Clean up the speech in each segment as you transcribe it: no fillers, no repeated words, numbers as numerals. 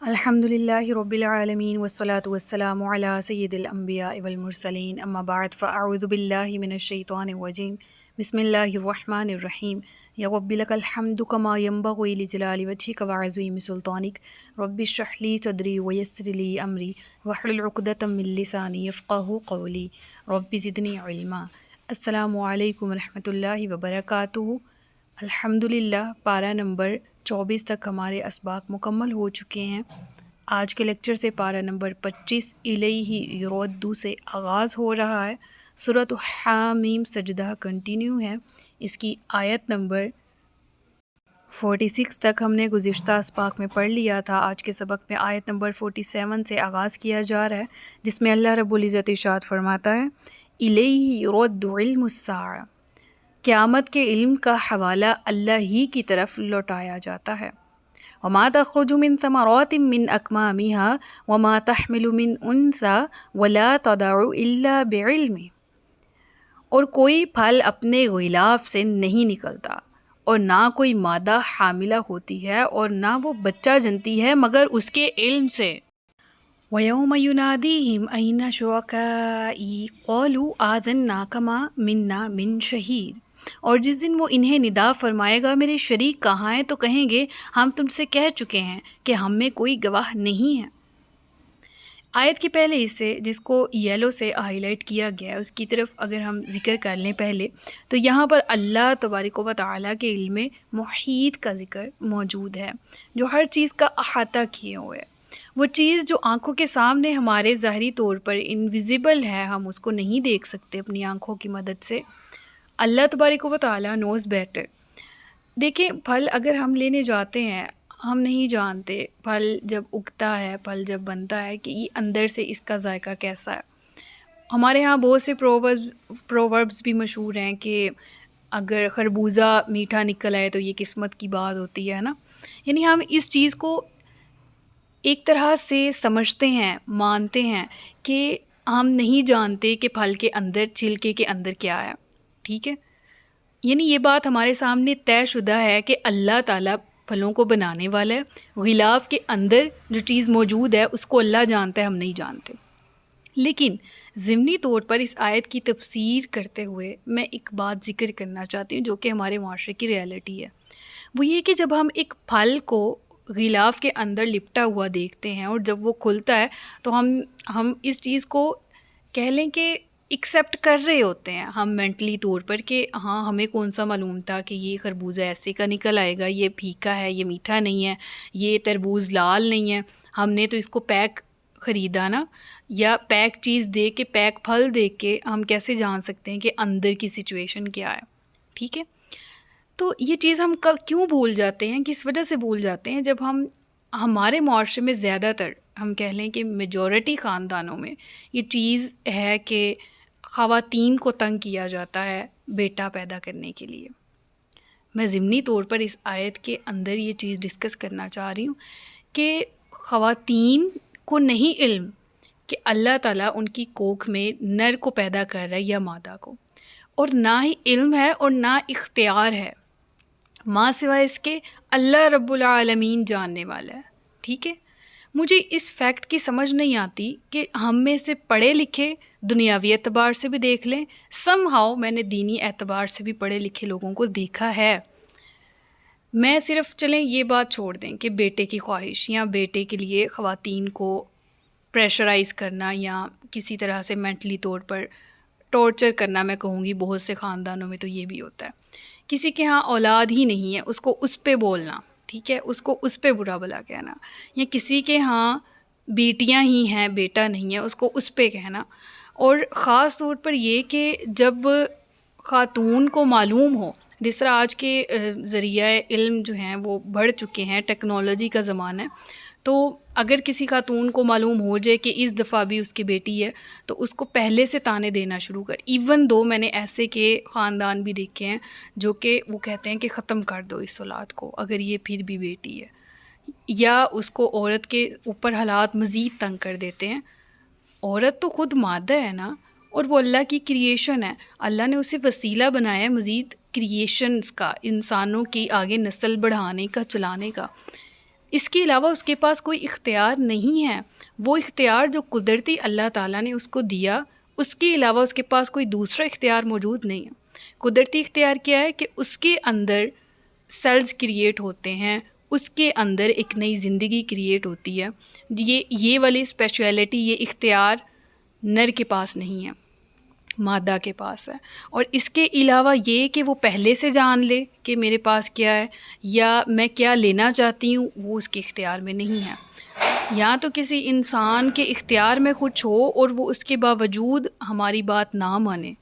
الحمدللہ رب العالمین والصلاة والسلام علی سید الانبیاء والمرسلین اما بعد فاعوذ باللہ من الشیطان الرجیم بسم اللہ الرحمن الرحیم یا رب لک الحمد کما ینبغی لجلال وجہک وعظیم سلطانک رب اشرح لی صدری ویسر لی امری واحلل عقدۃ من لسانی یفقہوا قولی رب زدنی علما۔ السلام علیکم ورحمۃ اللہ وبرکاتہ۔ الحمدللہ پارہ نمبر 24 تک ہمارے اسباق مکمل ہو چکے ہیں۔ آج کے لیکچر سے پارہ نمبر 25 الیہ یردو سے آغاز ہو رہا ہے۔ سورۃ حامیم سجدہ کنٹینیو ہے۔ اس کی آیت نمبر 46 تک ہم نے گزشتہ اسباق میں پڑھ لیا تھا۔ آج کے سبق میں آیت نمبر 47 سے آغاز کیا جا رہا ہے، جس میں اللہ رب العزت ارشاد فرماتا ہے الیہ یرد علم الساعہ، قیامت کے علم کا حوالہ اللہ ہی کی طرف لوٹایا جاتا ہے۔ وما تخرج من ثمرات من اکمامها وما تحمل من انثى ولا تضع الا بعلمه، اور کوئی پھل اپنے غلاف سے نہیں نکلتا اور نہ کوئی مادہ حاملہ ہوتی ہے اور نہ وہ بچہ جنتی ہے مگر اس کے علم سے۔ وَيَوْمَ يُنَادِيهِمْ أَيْنَ شُرَكَائِي قَالُوا آذَنَّاكَ مَا مِنَّا مِن شَهِيدٍ، اور جس دن وہ انہیں ندا فرمائے گا میرے شریک کہاں ہیں، تو کہیں گے ہم تم سے کہہ چکے ہیں کہ ہم میں کوئی گواہ نہیں ہے۔ آیت کے پہلے حصے جس کو یلو سے ہائی لائٹ کیا گیا ہے، اس کی طرف اگر ہم ذکر کر لیں پہلے، تو یہاں پر اللہ تبارک و تعالیٰ کے علم محیط کا ذکر موجود ہے، جو ہر چیز کا احاطہ کیے ہوئے ہے۔ وہ چیز جو آنکھوں کے سامنے ہمارے ظاہری طور پر انویزیبل ہے، ہم اس کو نہیں دیکھ سکتے اپنی آنکھوں کی مدد سے، اللہ تبارک و تعالیٰ نوز بیٹر۔ دیکھیں، پھل اگر ہم لینے جاتے ہیں، ہم نہیں جانتے پھل جب اگتا ہے، پھل جب بنتا ہے، کہ یہ اندر سے اس کا ذائقہ کیسا ہے۔ ہمارے ہاں بہت سے پرووربس بھی مشہور ہیں کہ اگر خربوزہ میٹھا نکل آئے تو یہ قسمت کی بات ہوتی ہے نا۔ یعنی ہم اس چیز کو ایک طرح سے سمجھتے ہیں، مانتے ہیں، کہ ہم نہیں جانتے کہ پھل کے اندر، چھلکے کے اندر کیا ہے، ٹھیک ہے۔ یعنی یہ بات ہمارے سامنے طے شدہ ہے کہ اللہ تعالیٰ پھلوں کو بنانے والا ہے، غلاف کے اندر جو چیز موجود ہے اس کو اللہ جانتا ہے، ہم نہیں جانتے۔ لیکن ضمنی طور پر اس آیت کی تفسیر کرتے ہوئے میں ایک بات ذکر کرنا چاہتی ہوں جو کہ ہمارے معاشرے کی ریالٹی ہے۔ وہ یہ کہ جب ہم ایک پھل کو غلاف کے اندر لپٹا ہوا دیکھتے ہیں اور جب وہ کھلتا ہے تو ہم اس چیز کو کہہ لیں کہ ایکسیپٹ کر رہے ہوتے ہیں ہم مینٹلی طور پر، کہ ہاں ہمیں کون سا معلوم تھا کہ یہ خربوزہ ایسے کا نکل آئے گا، یہ پھیکا ہے، یہ میٹھا نہیں ہے، یہ تربوز لال نہیں ہے، ہم نے تو اس کو پیک خریدا نا، یا پیک چیز دیکھ کے، پیک پھل دیکھ کے ہم کیسے جان سکتے ہیں کہ اندر کی سچویشن کیا ہے، ٹھیک ہے۔ تو یہ چیز ہم کیوں بھول جاتے ہیں، کس وجہ سے بھول جاتے ہیں؟ جب ہمارے معاشرے میں زیادہ تر، ہم کہہ لیں کہ میجورٹی خاندانوں میں یہ چیز ہے کہ خواتین کو تنگ کیا جاتا ہے بیٹا پیدا کرنے کے لیے۔ میں ضمنی طور پر اس آیت کے اندر یہ چیز ڈسکس کرنا چاہ رہی ہوں کہ خواتین کو نہیں علم کہ اللہ تعالیٰ ان کی کوکھ میں نر کو پیدا کر رہا ہے یا مادہ کو، اور نہ ہی علم ہے اور نہ اختیار ہے، ماں سوائے اس کے اللہ رب العالمین جاننے والا ہے، ٹھیک ہے۔ مجھے اس فیکٹ کی سمجھ نہیں آتی کہ ہم میں سے پڑھے لکھے دنیاوی اعتبار سے بھی دیکھ لیں، سم ہاؤ میں نے دینی اعتبار سے بھی پڑھے لکھے لوگوں کو دیکھا ہے۔ میں صرف چلیں یہ بات چھوڑ دیں کہ بیٹے کی خواہش یا بیٹے کے لیے خواتین کو پریشرائز کرنا یا کسی طرح سے مینٹلی طور پر ٹارچر کرنا، میں کہوں گی بہت سے خاندانوں میں تو یہ بھی ہوتا ہے۔ کسی کے ہاں اولاد ہی نہیں ہے، اس کو اس پہ بولنا، ٹھیک ہے، اس کو اس پہ برا بھلا کہنا، یا کسی کے ہاں بیٹیاں ہی ہیں، بیٹا نہیں ہے، اس کو اس پہ کہنا۔ اور خاص طور پر یہ کہ جب خاتون کو معلوم ہو، جس طرح آج کے ذریعہ علم جو ہیں وہ بڑھ چکے ہیں، ٹیکنالوجی کا زمانہ ہے، تو اگر کسی خاتون کو معلوم ہو جائے کہ اس دفعہ بھی اس کی بیٹی ہے تو اس کو پہلے سے تانے دینا شروع کر، ایون دو میں نے ایسے کے خاندان بھی دیکھے ہیں جو کہ وہ کہتے ہیں کہ ختم کر دو اس اولاد کو اگر یہ پھر بھی بیٹی ہے، یا اس کو عورت کے اوپر حالات مزید تنگ کر دیتے ہیں۔ عورت تو خود مادہ ہے نا، اور وہ اللہ کی کریشن ہے، اللہ نے اسے وسیلہ بنایا ہے مزید کریشنز کا، انسانوں کی آگے نسل بڑھانے کا، چلانے کا۔ اس کے علاوہ اس کے پاس کوئی اختیار نہیں ہے۔ وہ اختیار جو قدرتی اللہ تعالیٰ نے اس کو دیا، اس کے علاوہ اس کے پاس کوئی دوسرا اختیار موجود نہیں ہے۔ قدرتی اختیار کیا ہے کہ اس کے اندر سیلز کریٹ ہوتے ہیں، اس کے اندر ایک نئی زندگی کریٹ ہوتی ہے۔ یہ والی اسپیشلٹی، یہ اختیار نر کے پاس نہیں ہے، مادہ کے پاس ہے۔ اور اس کے علاوہ یہ کہ وہ پہلے سے جان لے کہ میرے پاس کیا ہے یا میں کیا لینا چاہتی ہوں، وہ اس کے اختیار میں نہیں ہے۔ یا تو کسی انسان کے اختیار میں کچھ ہو اور وہ اس کے باوجود ہماری بات نہ مانے،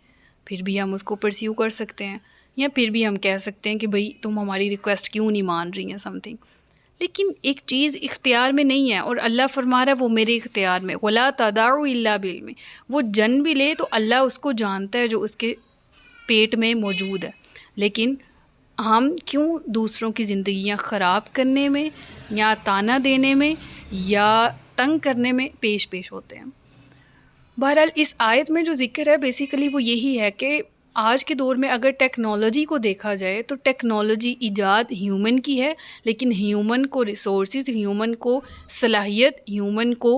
پھر بھی ہم اس کو پرسیو کر سکتے ہیں، یا پھر بھی ہم کہہ سکتے ہیں کہ بھئی تم ہماری ریکویسٹ کیوں نہیں مان رہی ہیں سم تھنگ۔ لیکن ایک چیز اختیار میں نہیں ہے، اور اللہ فرما رہا ہے وہ میرے اختیار میں، وَلَا تَدَعُوا إِلَّا بِعِلْمِهِ۔ وہ جن بھی لے تو اللہ اس کو جانتا ہے جو اس کے پیٹ میں موجود ہے۔ لیکن ہم کیوں دوسروں کی زندگیاں خراب کرنے میں یا تانا دینے میں یا تنگ کرنے میں پیش ہوتے ہیں۔ بہرحال اس آیت میں جو ذکر ہے بیسیکلی وہ یہی ہے کہ آج کے دور میں اگر ٹیکنالوجی کو دیکھا جائے تو ٹیکنالوجی ایجاد ہیومن کی ہے، لیکن ہیومن کو ریسورسز، ہیومن کو صلاحیت، ہیومن کو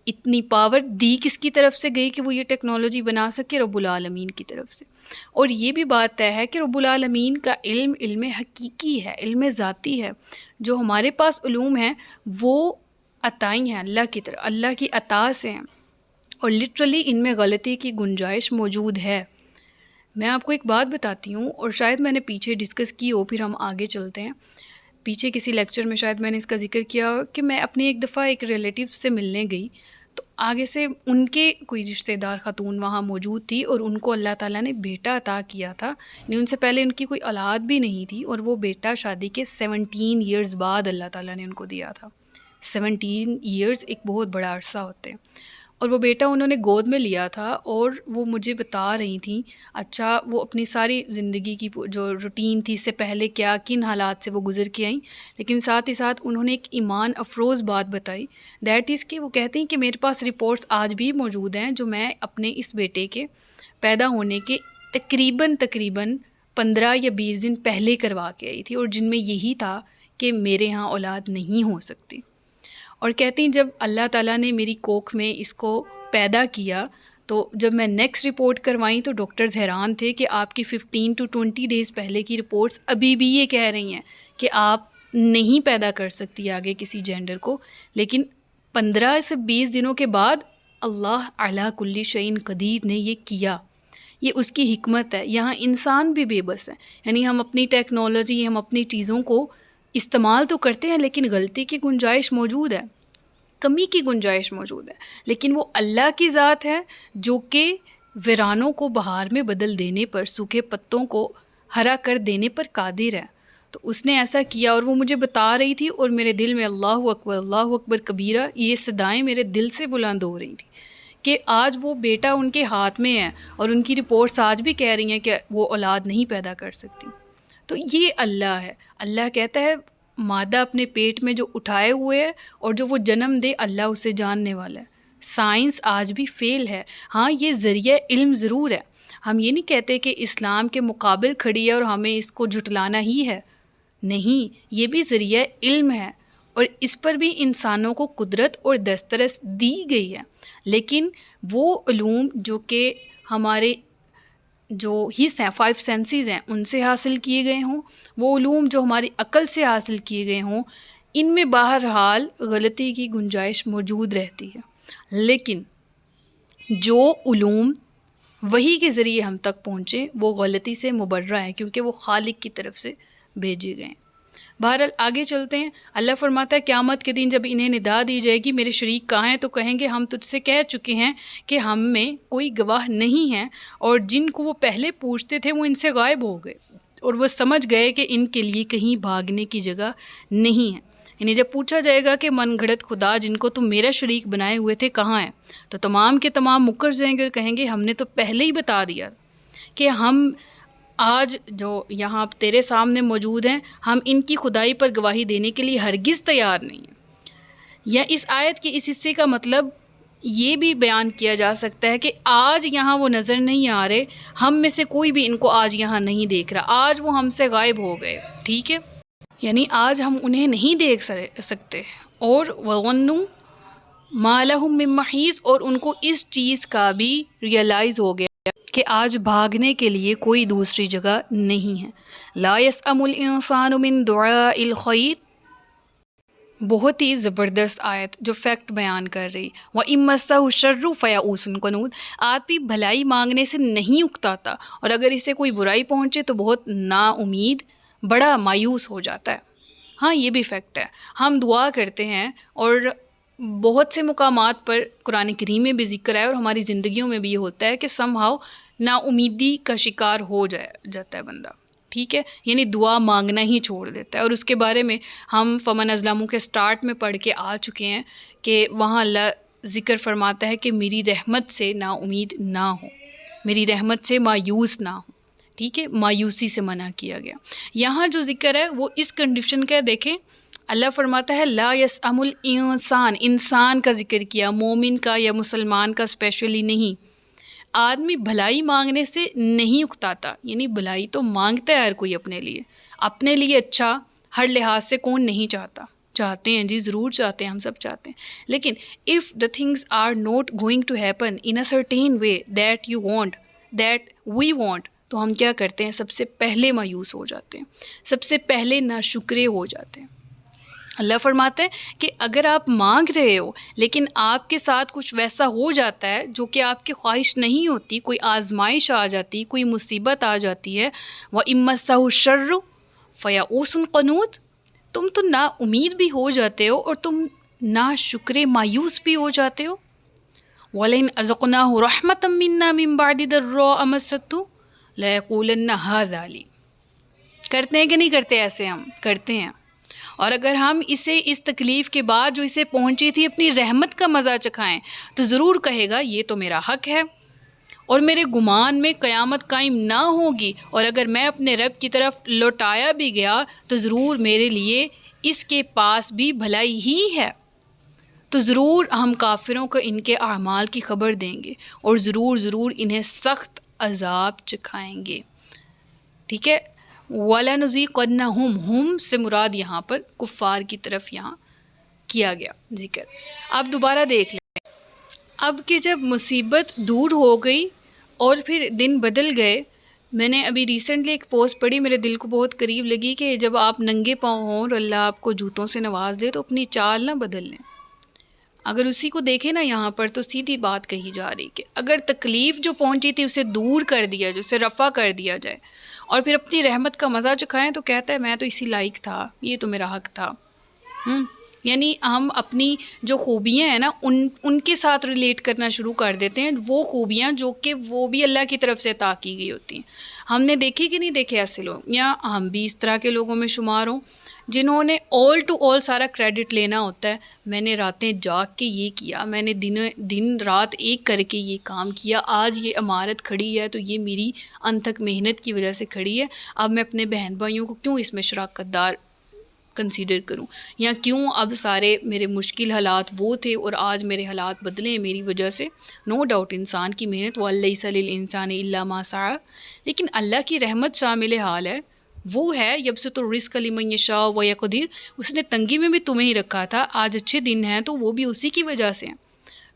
اتنی پاور دی کس کی طرف سے گئی کہ وہ یہ ٹیکنالوجی بنا سکے؟ رب العالمین کی طرف سے۔ اور یہ بھی بات طے ہے کہ رب العالمین کا علم حقیقی ہے، علم ذاتی ہے۔ جو ہمارے پاس علوم ہیں وہ عطائی ہیں اللہ کی طرف، اللہ کی عطا سے ہیں، اور لٹرلی ان میں غلطی کی گنجائش موجود ہے۔ میں آپ کو ایک بات بتاتی ہوں، اور شاید میں نے پیچھے ڈسکس کی ہو، پھر ہم آگے چلتے ہیں۔ پیچھے کسی لیکچر میں شاید میں نے اس کا ذکر کیا ہو کہ میں اپنی ایک دفعہ ایک ریلیٹیو سے ملنے گئی، تو آگے سے ان کے کوئی رشتہ دار خاتون وہاں موجود تھی، اور ان کو اللہ تعالیٰ نے بیٹا عطا کیا تھا، یعنی ان سے پہلے ان کی کوئی اولاد بھی نہیں تھی، اور وہ بیٹا شادی کے 17 ایئرز بعد اللہ تعالیٰ نے ان کو دیا تھا۔ 17 ایئرز ایک بہت بڑا عرصہ ہوتے ہیں، اور وہ بیٹا انہوں نے گود میں لیا تھا، اور وہ مجھے بتا رہی تھیں اچھا وہ اپنی ساری زندگی کی جو روٹین تھی اس سے پہلے کیا کن حالات سے وہ گزر کے آئیں، لیکن ساتھ ہی ساتھ انہوں نے ایک ایمان افروز بات بتائی، دیٹ از کہ وہ کہتے ہیں کہ میرے پاس رپورٹس آج بھی موجود ہیں جو میں اپنے اس بیٹے کے پیدا ہونے کے تقریباً 15 یا 20 دن پہلے کروا کے آئی تھی، اور جن میں یہی تھا کہ میرے ہاں اولاد نہیں ہو سکتی۔ اور کہتی ہیں جب اللہ تعالیٰ نے میری کوکھ میں اس کو پیدا کیا تو جب میں نیکسٹ رپورٹ کروائیں تو ڈاکٹرز حیران تھے کہ آپ کی 15 to 20 ڈیز پہلے کی رپورٹس ابھی بھی یہ کہہ رہی ہیں کہ آپ نہیں پیدا کر سکتی آگے کسی جینڈر کو، لیکن 15 سے 20 دنوں کے بعد اللہ علی کل شیء قدیر نے یہ کیا۔ یہ اس کی حکمت ہے۔ یہاں انسان بھی بے بس ہے، یعنی ہم اپنی ٹیکنالوجی، ہم اپنی چیزوں کو استعمال تو کرتے ہیں لیکن غلطی کی گنجائش موجود ہے، کمی کی گنجائش موجود ہے، لیکن وہ اللہ کی ذات ہے جو کہ ویرانوں کو بہار میں بدل دینے پر، سوکھے پتوں کو ہرا کر دینے پر قادر ہے۔ تو اس نے ایسا کیا، اور وہ مجھے بتا رہی تھی، اور میرے دل میں اللہ اکبر کبیرہ یہ صدائیں میرے دل سے بلند ہو رہی تھیں کہ آج وہ بیٹا ان کے ہاتھ میں ہے، اور ان کی رپورٹس آج بھی کہہ رہی ہیں کہ وہ اولاد نہیں پیدا کر سکتی۔ تو یہ اللہ ہے۔ اللہ کہتا ہے مادہ اپنے پیٹ میں جو اٹھائے ہوئے ہے اور جو وہ جنم دے اللہ اسے جاننے والا ہے۔ سائنس آج بھی فیل ہے، ہاں یہ ذریعہ علم ضرور ہے۔ ہم یہ نہیں کہتے کہ اسلام کے مقابل کھڑی ہے اور ہمیں اس کو جھٹلانا ہی ہے، نہیں، یہ بھی ذریعہ علم ہے، اور اس پر بھی انسانوں کو قدرت اور دسترس دی گئی ہے، لیکن وہ علوم جو کہ ہمارے جو ہی 5 سینسز ہیں ان سے حاصل کیے گئے ہوں، وہ علوم جو ہماری عقل سے حاصل کیے گئے ہوں، ان میں بہرحال غلطی کی گنجائش موجود رہتی ہے۔ لیکن جو علوم وحی کے ذریعے ہم تک پہنچے وہ غلطی سے مبرہ ہیں، کیونکہ وہ خالق کی طرف سے بھیجے گئے ہیں۔ بہرحال آگے چلتے ہیں۔ اللہ فرماتا ہے قیامت کے دن جب انہیں ندا دی جائے گی میرے شریک کہاں ہیں، تو کہیں گے ہم تجھ سے کہہ چکے ہیں کہ ہم میں کوئی گواہ نہیں ہے، اور جن کو وہ پہلے پوچھتے تھے وہ ان سے غائب ہو گئے، اور وہ سمجھ گئے کہ ان کے لیے کہیں بھاگنے کی جگہ نہیں ہے۔ یعنی جب پوچھا جائے گا کہ من گھڑت خدا جن کو تم میرا شریک بنائے ہوئے تھے کہاں ہیں، تو تمام کے تمام مکر جائیں گے اور کہیں گے ہم نے تو پہلے ہی بتا دیا کہ ہم آج جو یہاں تیرے سامنے موجود ہیں ہم ان کی خدائی پر گواہی دینے کے لیے ہرگز تیار نہیں ہیں۔ یا اس آیت کے اس حصے کا مطلب یہ بھی بیان کیا جا سکتا ہے کہ آج یہاں وہ نظر نہیں آ رہے، ہم میں سے کوئی بھی ان کو آج یہاں نہیں دیکھ رہا، آج وہ ہم سے غائب ہو گئے، ٹھیک ہے۔ یعنی آج ہم انہیں نہیں دیکھ سکتے. اور وَظَنُّوا مَا لَهُم مِّن مَّحِيصٍ، اور ان کو اس چیز کا بھی ریئلائز ہو گیا کہ آج بھاگنے کے لیے کوئی دوسری جگہ نہیں ہے. لا يسأم الانسان من دعاء الخیر، بہت ہی زبردست آیت جو فیکٹ بیان کر رہی. وَإِن مَسَّهُ الشَّرُّ فَيَئُوسٌ قَنُوطٌ، آدمی بھلائی مانگنے سے نہیں اکتاتا، اور اگر اسے کوئی برائی پہنچے تو بہت نا امید، بڑا مایوس ہو جاتا ہے. ہاں یہ بھی فیکٹ ہے. ہم دعا کرتے ہیں اور بہت سے مقامات پر قرآن کریم میں بھی ذکر ہے، اور ہماری زندگیوں میں بھی یہ ہوتا ہے کہ سم ہاؤ نا امیدی کا شکار ہو جاتا ہے بندہ. ٹھیک ہے، یعنی دعا مانگنا ہی چھوڑ دیتا ہے. اور اس کے بارے میں ہم فمن ازلم کے سٹارٹ میں پڑھ کے آ چکے ہیں کہ وہاں اللہ ذکر فرماتا ہے کہ میری رحمت سے نا امید نہ ہو، میری رحمت سے مایوس نہ ہو. ٹھیک ہے، مایوسی سے منع کیا گیا. یہاں جو ذکر ہے وہ اس کنڈیشن کا ہے. دیکھیں اللہ فرماتا ہے لا یسأم الانسان، انسان کا ذکر کیا، مومن کا یا مسلمان کا اسپیشلی نہیں. آدمی بھلائی مانگنے سے نہیں اکتاتا، یعنی بھلائی تو مانگتا ہے ہر کوئی اپنے لیے اچھا ہر لحاظ سے کون نہیں چاہتے ہیں جی، ضرور چاہتے ہیں، ہم سب چاہتے ہیں. لیکن if the things are not going to happen in a certain way that you want, that we want، تو ہم کیا کرتے ہیں؟ سب سے پہلے مایوس ہو جاتے ہیں، سب سے پہلے ناشکرے ہو جاتے ہیں. اللہ فرماتے ہیں کہ اگر آپ مانگ رہے ہو لیکن آپ کے ساتھ کچھ ویسا ہو جاتا ہے جو کہ آپ کی خواہش نہیں ہوتی، کوئی آزمائش آ جاتی، کوئی مصیبت آ جاتی ہے، وَإِن مَسَّهُ الشَّرُّ فَيَئُوسٌ قَنُوطٌ، تم تو نا امید بھی ہو جاتے ہو اور تم نا شکر مایوس بھی ہو جاتے ہو. وَلَئِنْ أَذَقْنَاهُ رَحْمَةً مِنَّا مِن بَعْدِ ضَرَّاءَ مَسَّتْهُ لَيَقُولَنَّ هَٰذَا لِي. کرتے ہیں کہ نہیں کرتے؟ ایسے ہم کرتے ہیں. اور اگر ہم اسے اس تکلیف کے بعد جو اسے پہنچی تھی اپنی رحمت کا مزہ چکھائیں تو ضرور کہے گا یہ تو میرا حق ہے، اور میرے گمان میں قیامت قائم نہ ہوگی، اور اگر میں اپنے رب کی طرف لوٹایا بھی گیا تو ضرور میرے لیے اس کے پاس بھی بھلائی ہی ہے. تو ضرور ہم کافروں کو ان کے اعمال کی خبر دیں گے اور ضرور انہیں سخت عذاب چکھائیں گے. ٹھیک ہے، وَلَنُذِيقَنَّهُمْ، ہم سے مراد یہاں پر کفار کی طرف یہاں کیا گیا ذکر. اب دوبارہ دیکھ لیں، اب کہ جب مصیبت دور ہو گئی اور پھر دن بدل گئے. میں نے ابھی ریسنٹلی ایک پوسٹ پڑھی، میرے دل کو بہت قریب لگی کہ جب آپ ننگے پاؤں ہوں اور اللہ آپ کو جوتوں سے نواز دے تو اپنی چال نہ بدل لیں. اگر اسی کو دیکھیں نا یہاں پر تو سیدھی بات کہی جا رہی کہ اگر تکلیف جو پہنچی تھی اسے دور کر دیا جائے، اسے رفع کر دیا جائے اور پھر اپنی رحمت کا مزہ چکھائیں تو کہتا ہے میں تو اسی لائق تھا، یہ تو میرا حق تھا. یعنی ہم اپنی جو خوبیاں ہیں نا ان کے ساتھ ریلیٹ کرنا شروع کر دیتے ہیں، وہ خوبیاں جو کہ وہ بھی اللہ کی طرف سے عطا کی گئی ہوتی ہیں. ہم نے دیکھے کہ نہیں دیکھے ایسے لوگ، یا ہم بھی اس طرح کے لوگوں میں شمار ہوں جنہوں نے آل ٹو آل سارا کریڈٹ لینا ہوتا ہے. میں نے راتیں جاگ کے یہ کیا، میں نے دن رات ایک کر کے یہ کام کیا، آج یہ عمارت کھڑی ہے تو یہ میری انتھک محنت کی وجہ سے کھڑی ہے. اب میں اپنے بہن بھائیوں کو کیوں اس میں شراکت دار کنسیڈر کروں، یا کیوں اب سارے میرے مشکل حالات وہ تھے اور آج میرے حالات بدلے ہیں میری وجہ سے. نو ڈاؤٹ انسان کی محنت وَلَيْسَ لِلْإِنسَانِ إِلَّا مَا سَعَىٰ، لیکن اللہ کی رحمت شامل حال ہے. وہ ہے یبسط الرزق لمن یشاء ویقدر، اس نے تنگی میں بھی تمہیں ہی رکھا تھا، آج اچھے دن ہیں تو وہ بھی اسی کی وجہ سے ہیں.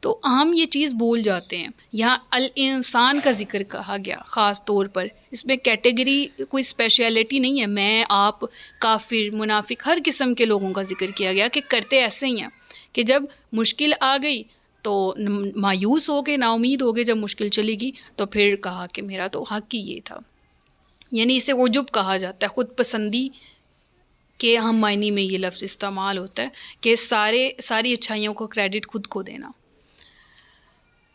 تو ہم یہ چیز بھول جاتے ہیں. یہاں الانسان کا ذکر کہا گیا خاص طور پر، اس میں کیٹیگری کوئی اسپیشلٹی نہیں ہے، میں آپ کافر منافق ہر قسم کے لوگوں کا ذکر کیا گیا کہ کرتے ایسے ہی ہیں کہ جب مشکل آ گئی تو مایوس ہو گئے، نا امید ہو گئے. جب مشکل چلی گئی تو پھر کہا کہ میرا تو حق ہی یہ تھا. یعنی اسے عجب کہا جاتا ہے، خود پسندی کے ہم معنی میں یہ لفظ استعمال ہوتا ہے کہ ساری اچھائیوں کو کریڈٹ خود کو دینا.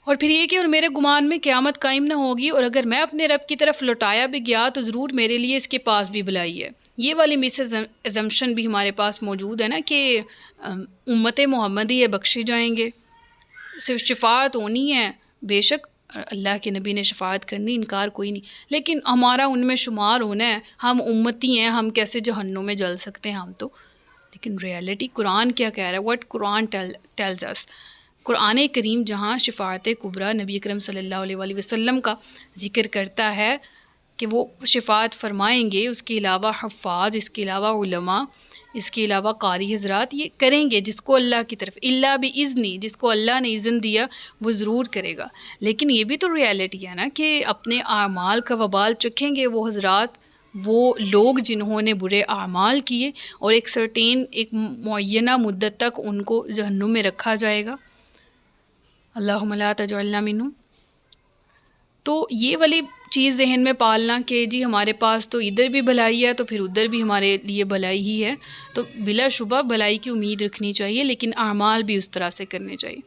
اور پھر یہ کہ اور میرے گمان میں قیامت قائم نہ ہوگی، اور اگر میں اپنے رب کی طرف لوٹایا بھی گیا تو ضرور میرے لیے اس کے پاس بھی بھلائی ہے. یہ والی مس ایزمپشن بھی ہمارے پاس موجود ہے نا کہ امت محمدی ہے بخشے جائیں گے، صرف شفاعت ہونی ہے. بے شک اللہ کے نبی نے شفاعت کرنی، انکار کوئی نہیں، لیکن ہمارا ان میں شمار ہونا ہے. ہم امتی ہیں، ہم کیسے جہنم میں جل سکتے ہیں ہم تو. لیکن ریالٹی قرآن کیا کہہ رہا ہے؟ واٹ قرآن ٹیلز اس، قرآن کریم جہاں شفاعت کبریٰ نبی اکرم صلی اللہ علیہ وآلہ وسلم کا ذکر کرتا ہے کہ وہ شفاعت فرمائیں گے، اس کے علاوہ حفاظ، اس کے علاوہ علماء، اس کے علاوہ قاری حضرات یہ کریں گے، جس کو اللہ کی طرف اللہ بِإِذْنِ، جس کو اللہ نے اذن دیا وہ ضرور کرے گا۔ لیکن یہ بھی تو ریالٹی ہے نا کہ اپنے اعمال کا وبال چکھیں گے وہ حضرات، وہ لوگ جنہوں نے برے اعمال کیے، اور ایک معینہ مدت تک ان کو جہنم میں رکھا جائے گا۔ اللہم لا تجعلنا منہم۔ تو یہ والی چیز ذہن میں پالنا کہ جی ہمارے پاس تو ادھر بھی بھلائی ہے تو پھر ادھر بھی ہمارے لیے بھلائی ہی ہے، تو بلا شبہ بھلائی کی امید رکھنی چاہیے، لیکن اعمال بھی اس طرح سے کرنے چاہیے۔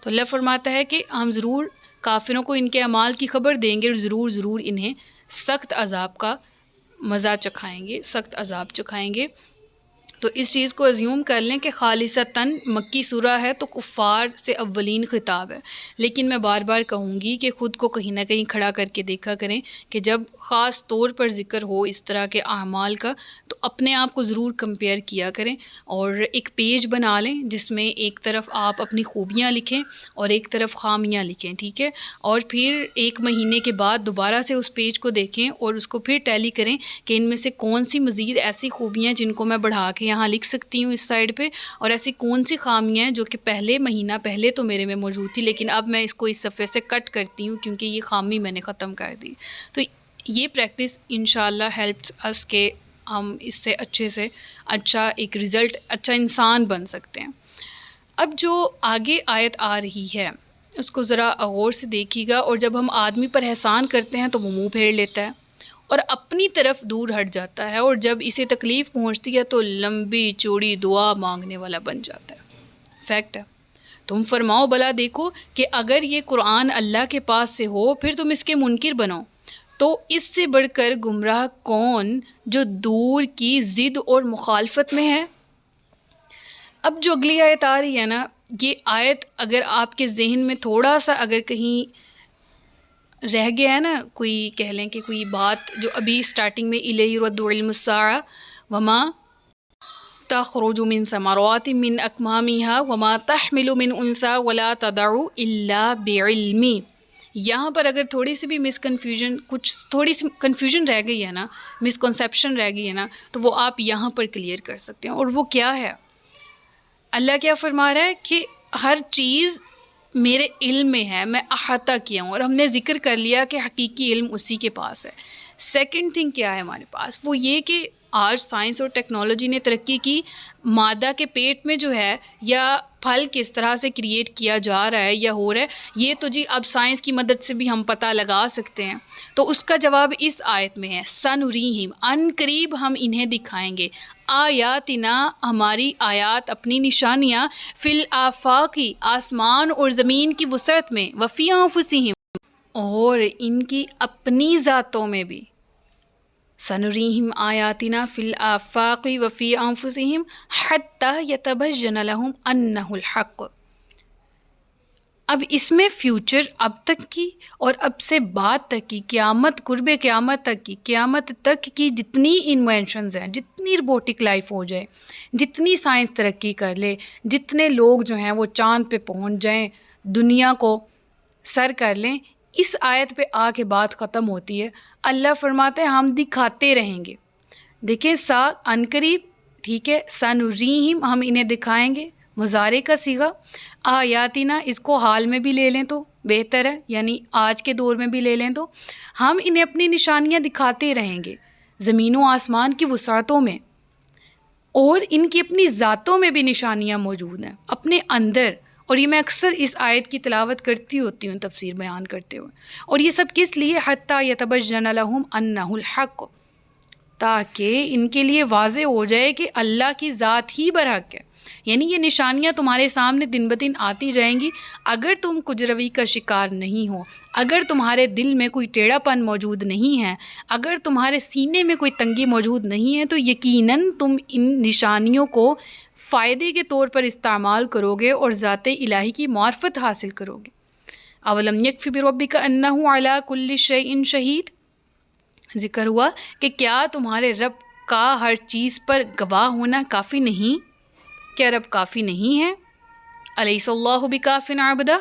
تو اللہ فرماتا ہے کہ ہم ضرور کافروں کو ان کے اعمال کی خبر دیں گے، اور ضرور انہیں سخت عذاب کا مزہ چکھائیں گے، سخت عذاب چکھائیں گے۔ تو اس چیز کو ازیوم کر لیں کہ خالصتاً مکی سورہ ہے تو کفار سے اولین خطاب ہے، لیکن میں بار بار کہوں گی کہ خود کو کہیں نہ کہیں کھڑا کر کے دیکھا کریں کہ جب خاص طور پر ذکر ہو اس طرح کے اعمال کا تو اپنے آپ کو ضرور کمپیئر کیا کریں، اور ایک پیج بنا لیں جس میں ایک طرف آپ اپنی خوبیاں لکھیں اور ایک طرف خامیاں لکھیں، ٹھیک ہے؟ اور پھر ایک مہینے کے بعد دوبارہ سے اس پیج کو دیکھیں اور اس کو پھر ٹیلی کریں کہ ان میں سے کون سی مزید ایسی خوبیاں جن کو میں بڑھا کے یہاں لکھ سکتی ہوں اس سائڈ پہ، اور ایسی کون سی خامیاں ہیں جو کہ پہلے مہینہ پہلے تو میرے میں موجود تھی لیکن اب میں اس کو اس صفحے سے کٹ کرتی ہوں کیونکہ یہ خامی میں نے ختم کر دی۔ تو یہ پریکٹس انشاءاللہ ہیلپس اس کہ ہم اس سے اچھا ایک رزلٹ، اچھا انسان بن سکتے ہیں۔ اب جو آگے آیت آ رہی ہے اس کو ذرا غور سے دیکھیے گا، اور جب ہم آدمی پر احسان کرتے ہیں تو وہ منہ پھیر لیتا ہے اور اپنی طرف دور ہٹ جاتا ہے، اور جب اسے تکلیف پہنچتی ہے تو لمبی چوڑی دعا مانگنے والا بن جاتا ہے۔ فیکٹ ہے۔ تم فرماؤ بھلا دیکھو کہ اگر یہ قرآن اللہ کے پاس سے ہو پھر تم اس کے منکر بنو، تو اس سے بڑھ کر گمراہ کون جو دور کی ضد اور مخالفت میں ہے۔ اب جو اگلی آیت آ رہی ہے نا، یہ آیت اگر آپ کے ذہن میں تھوڑا سا اگر کہیں رہ گیا ہے نا، کوئی کہہ لیں کہ کوئی بات جو ابھی سٹارٹنگ میں الیہ یرد علم الساعہ وما تخرج من ثمرات من اکمامها وما تحمل من انثى ولا تضع الا بعلم، یہاں پر اگر تھوڑی سی بھی تھوڑی سی کنفیوژن رہ گئی ہے نا، مسکنسیپشن رہ گئی ہے نا، تو وہ آپ یہاں پر کلیئر کر سکتے ہیں۔ اور وہ کیا ہے؟ اللہ کیا فرما رہا ہے کہ ہر چیز میرے علم میں ہے، میں احاطہ کیا ہوں، اور ہم نے ذکر کر لیا کہ حقیقی علم اسی کے پاس ہے۔ سیکنڈ تھنگ کیا ہے ہمارے پاس؟ وہ یہ کہ آج سائنس اور ٹیکنالوجی نے ترقی کی، مادہ کے پیٹ میں جو ہے یا پھل کس طرح سے کریٹ کیا جا رہا ہے یا ہو رہا ہے، یہ تو جی اب سائنس کی مدد سے بھی ہم پتہ لگا سکتے ہیں۔ تو اس کا جواب اس آیت میں ہے، سنریہم، ان قریب ہم انہیں دکھائیں گے، آیاتنا، ہماری آیات، اپنی نشانیاں، فی الآفاقی، آسمان اور زمین کی وسعت میں، وفی انفسہم، اور ان کی اپنی ذاتوں میں بھی، سنریہم آیاتنا فی الآفاق وفی انفسہم حتی یتبین لہم انہ الحق۔ اب اس میں فیوچر اب تک کی اور اب سے بعد تک کی، قیامت، قرب قیامت تک کی، قیامت تک کی جتنی انوینشنز ہیں، جتنی روبوٹک لائف ہو جائے، جتنی سائنس ترقی کر لے، جتنے لوگ جو ہیں وہ چاند پہ پہنچ جائیں، دنیا کو سر کر لیں، اس آیت پہ آ کے بات ختم ہوتی ہے۔ اللہ فرماتے ہیں ہم دکھاتے رہیں گے۔ دیکھیں عنقریب، ٹھیک ہے، سنریہم، ہم انہیں دکھائیں گے، مضارع کا صیغہ، آیاتنا، اس کو حال میں بھی لے لیں تو بہتر ہے، یعنی آج کے دور میں بھی لے لیں تو ہم انہیں اپنی نشانیاں دکھاتے رہیں گے، زمین و آسمان کی وسعتوں میں، اور ان کی اپنی ذاتوں میں بھی نشانیاں موجود ہیں اپنے اندر۔ اور یہ میں اکثر اس آیت کی تلاوت کرتی ہوتی ہوں تفسیر بیان کرتے ہوئے، اور یہ سب کس لیے؟ حتی یتبین لہم انہ الحق، تاکہ ان کے لیے واضح ہو جائے کہ اللہ کی ذات ہی برحق ہے۔ یعنی یہ نشانیاں تمہارے سامنے دن بدن آتی جائیں گی، اگر تم کج روی کا شکار نہیں ہو، اگر تمہارے دل میں کوئی ٹیڑھا پن موجود نہیں ہے، اگر تمہارے سینے میں کوئی تنگی موجود نہیں ہے، تو یقیناً تم ان نشانیوں کو فائدے کے طور پر استعمال کرو گے اور ذات الہی کی معرفت حاصل کرو گے۔ اولم یکفی بربک انہ علی کل شیء شہید، ذکر ہوا کہ کیا تمہارے رب کا ہر چیز پر گواہ ہونا کافی نہیں؟ کیا رب کافی نہیں ہے؟ الیس اللہ بکاف عبدہ؟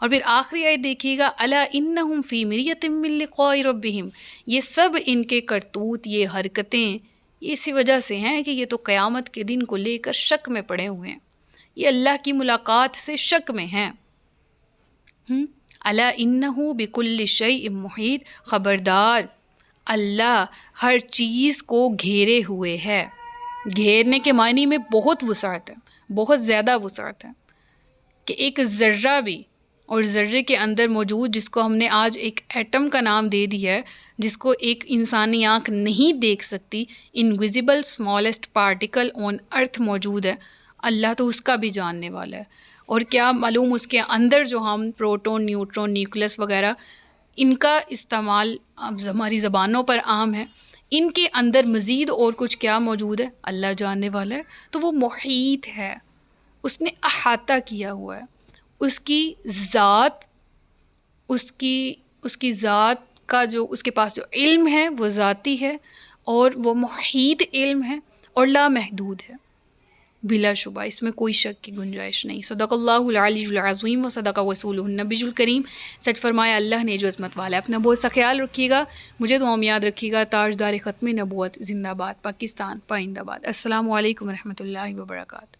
اور پھر آخری آیت دیکھیے گا، الا انہم فی مریۃ من لقاء ربہم، یہ سب ان کے کرتوت، یہ حرکتیں اسی وجہ سے ہیں کہ یہ تو قیامت کے دن کو لے کر شک میں پڑے ہوئے ہیں، یہ اللہ کی ملاقات سے شک میں ہیں۔ الا انہ بکل شیء محیط، خبردار اللہ ہر چیز کو گھیرے ہوئے ہے۔ گھیرنے کے معنی میں بہت وسعت ہے، بہت زیادہ وسعت ہے، کہ ایک ذرہ بھی، اور ذرے کے اندر موجود جس کو ہم نے آج ایک ایٹم کا نام دے دیا ہے، جس کو ایک انسانی آنکھ نہیں دیکھ سکتی، انویزیبل اسمالسٹ پارٹیکل آن ارتھ موجود ہے، اللہ تو اس کا بھی جاننے والا ہے۔ اور کیا معلوم اس کے اندر جو ہم پروٹون، نیوٹرون، نیوکلس وغیرہ ان کا استعمال اب ہماری زبانوں پر عام ہے، ان کے اندر مزید اور کچھ کیا موجود ہے اللہ جاننے والا ہے۔ تو وہ محیط ہے، اس نے احاطہ کیا ہوا ہے، اس کی ذات، اس کی ذات کا جو اس کے پاس جو علم ہے وہ ذاتی ہے، اور وہ محیط علم ہے اور لامحدود ہے، بلا شبہ اس میں کوئی شک کی گنجائش نہیں۔ صدق اللہ العلی العظیم و صدق رسولہ النبی الکریم، سچ فرمایا اللہ نے جو عظمت والا ہے۔ اپنا بہت سا خیال رکھیے گا، مجھے دعاؤں میں یاد رکھیے گا۔ تاجدار ختم نبوت زندہ باد، پاکستان پائندہ باد۔ السلام علیکم ورحمۃ اللہ وبرکاتہ۔